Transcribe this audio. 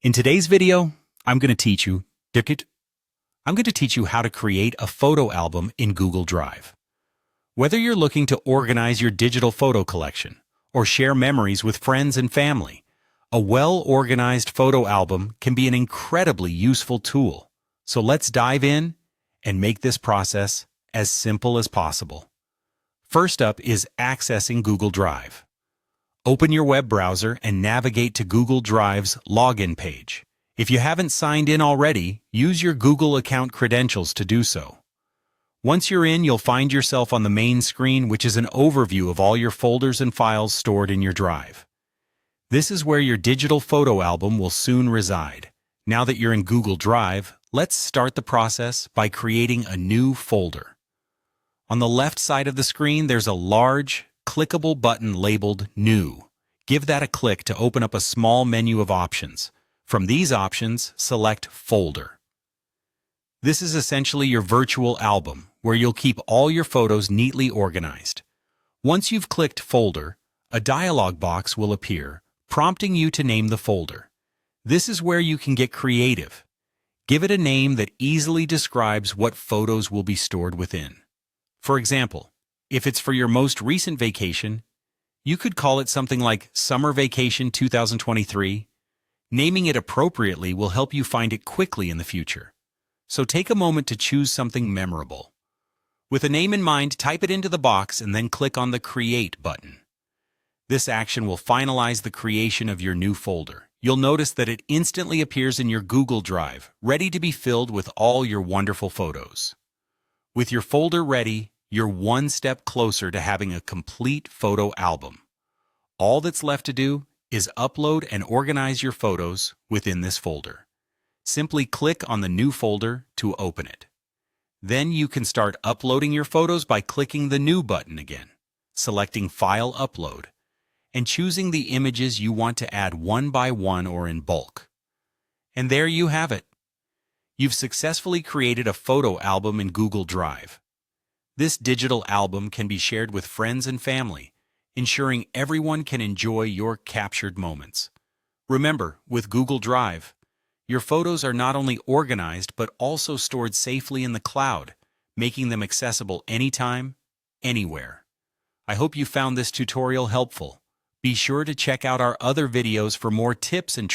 In today's video, I'm going to teach you how to create a photo album in Google Drive. Whether you're looking to organize your digital photo collection or share memories with friends and family, a well-organized photo album can be an incredibly useful tool. So let's dive in and make this process as simple as possible. First up is accessing Google Drive. Open your web browser and navigate to Google Drive's login page. If you haven't signed in already, use your Google account credentials to do so. Once you're in, you'll find yourself on the main screen, which is an overview of all your folders and files stored in your Drive. This is where your digital photo album will soon reside. Now that you're in Google Drive, let's start the process by creating a new folder. On the left side of the screen, there's a large, clickable button labeled New. Give that a click to open up a small menu of options. From these options, select Folder. This is essentially your virtual album, where you'll keep all your photos neatly organized. Once you've clicked Folder, a dialog box will appear, prompting you to name the folder. This is where you can get creative. Give it a name that easily describes what photos will be stored within. For example, if it's for your most recent vacation, you could call it something like Summer Vacation 2023. Naming it appropriately will help you find it quickly in the future. So take a moment to choose something memorable. With a name in mind, type it into the box and then click on the Create button. This action will finalize the creation of your new folder. You'll notice that it instantly appears in your Google Drive, ready to be filled with all your wonderful photos. With your folder ready, you're one step closer to having a complete photo album. All that's left to do is upload and organize your photos within this folder. Simply click on the new folder to open it. Then you can start uploading your photos by clicking the New button again, selecting File Upload, and choosing the images you want to add one by one or in bulk. And there you have it. You've successfully created a photo album in Google Drive. This digital album can be shared with friends and family, ensuring everyone can enjoy your captured moments. Remember, with Google Drive, your photos are not only organized but also stored safely in the cloud, making them accessible anytime, anywhere. I hope you found this tutorial helpful. Be sure to check out our other videos for more tips and